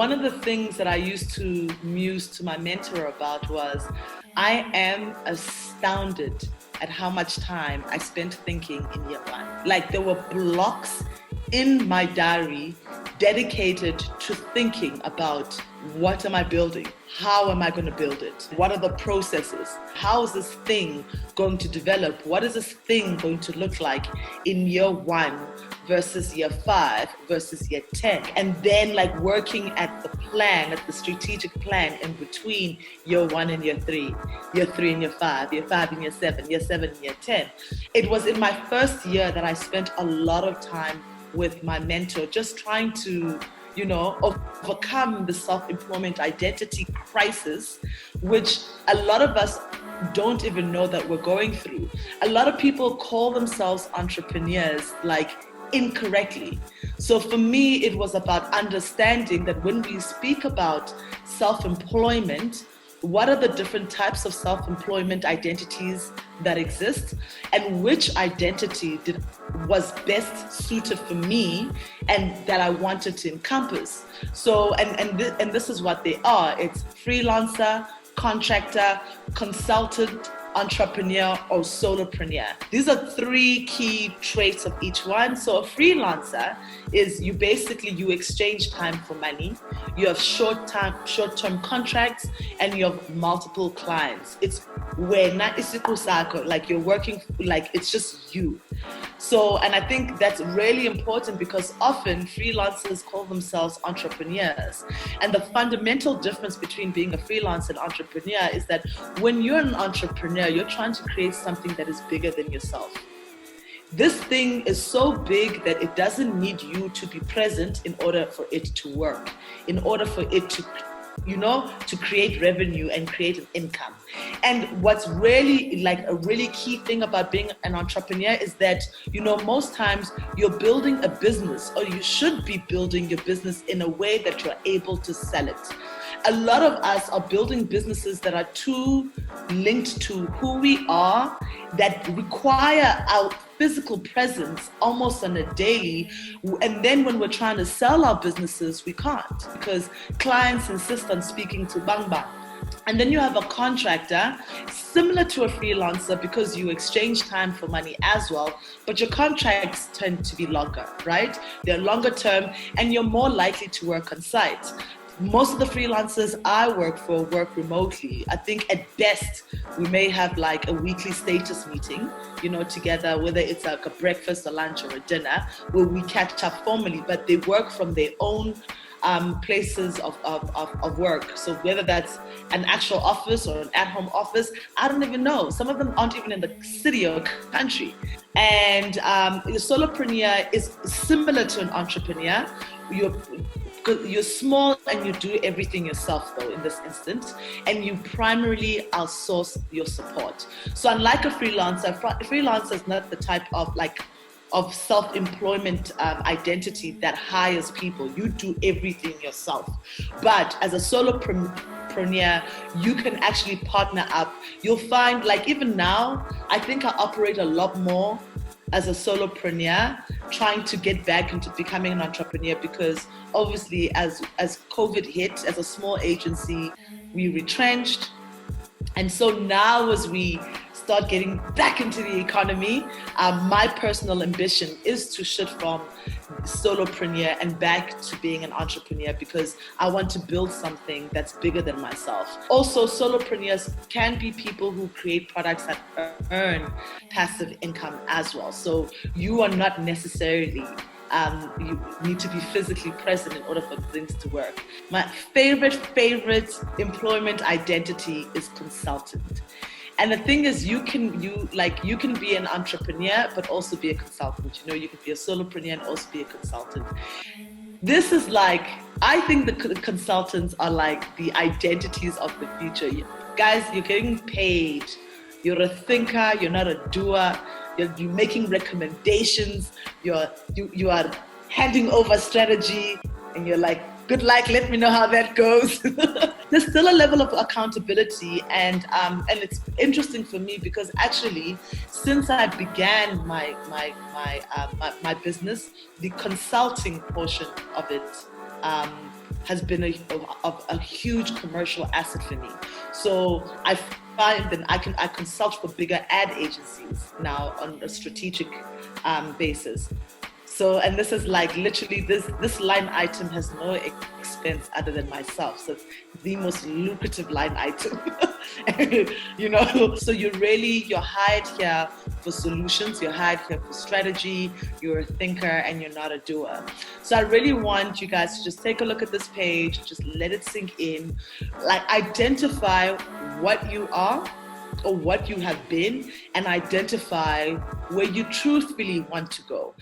one of the things that I used to muse to my mentor about was, I am astounded at how much time I spent thinking in year one. Like, there were blocks in my diary dedicated to thinking about, what am I building? How am I going to build it? What are the processes? How is this thing going to develop? What is this thing going to look like in year one versus year 5 versus year 10? And then like working at the plan, at the strategic plan in between year 1 and year 3 and year 5 and year 7, year 7 and year 10. It was in my first year that I spent a lot of time with my mentor, just trying to, overcome the self-employment identity crisis, which a lot of us don't even know that we're going through. A lot of people call themselves entrepreneurs, like, incorrectly. So for me, it was about understanding that when we speak about self-employment, what are the different types of self-employment identities that exist, and which identity was best suited for me and that I wanted to encompass. So, and this is what they are. It's freelancer, contractor, consultant, entrepreneur, or solopreneur. These are 3 key traits of each one. So a freelancer is you exchange time for money. You have short-term contracts, and you have multiple clients. It's where not isikusako, like you're working, like it's just you. So, and I think that's really important, because often freelancers call themselves entrepreneurs. And the fundamental difference between being a freelancer and entrepreneur is that when you're an entrepreneur, you're trying to create something that is bigger than yourself. This thing is so big that it doesn't need you to be present in order for it to work, in order for it to create revenue and create an income. And what's really like a really key thing about being an entrepreneur is that, most times you're building a business, or you should be building your business in a way that you're able to sell it. A lot of us are building businesses that are too linked to who we are, that require our physical presence almost on a daily. And then when we're trying to sell our businesses, we can't, because clients insist on speaking to Bang Bang. And then you have a contractor, similar to a freelancer, because you exchange time for money as well, but your contracts tend to be longer, right? They're longer term, and you're more likely to work on site. Most of the freelancers I work for work remotely. I think at best we may have like a weekly status meeting, together, whether it's like a breakfast, a lunch, or a dinner, where we catch up formally, but they work from their own places of work. So whether that's an actual office or an at-home office, I don't even know. Some of them aren't even in the city or country. And the solopreneur is similar to an entrepreneur. You're small and you do everything yourself, though, in this instance, and you primarily outsource your support. So unlike a freelancer is not the type of self-employment identity that hires people. You do everything yourself. But as a solopreneur, you can actually partner up. You'll find, like, even now, I think I operate a lot more as a solopreneur, trying to get back into becoming an entrepreneur, because obviously as COVID hit, as a small agency, we retrenched. And so now as we start getting back into the economy, my personal ambition is to shift from solopreneur and back to being an entrepreneur, because I want to build something that's bigger than myself. Also, solopreneurs can be people who create products that earn passive income as well. So you are not necessarily you need to be physically present in order for things to work. My favorite employment identity is consultant. And the thing is, you can be an entrepreneur, but also be a consultant. You can be a solopreneur and also be a consultant. This is like, I think the consultants are like the identities of the future. Guys, you're getting paid. You're a thinker. You're not a doer. You're making recommendations. You are handing over strategy, and you're like, good luck, let me know how that goes. There's still a level of accountability, and it's interesting for me, because actually, since I began my business, the consulting portion of it has been a huge commercial asset for me. So I find that I consult for bigger ad agencies now on a strategic basis. So, and this is like literally this line item has no expense other than myself. So it's the most lucrative line item, So you're hired here for solutions, you're hired here for strategy, you're a thinker and you're not a doer. So I really want you guys to just take a look at this page, just let it sink in, like identify what you are or what you have been, and identify where you truthfully want to go.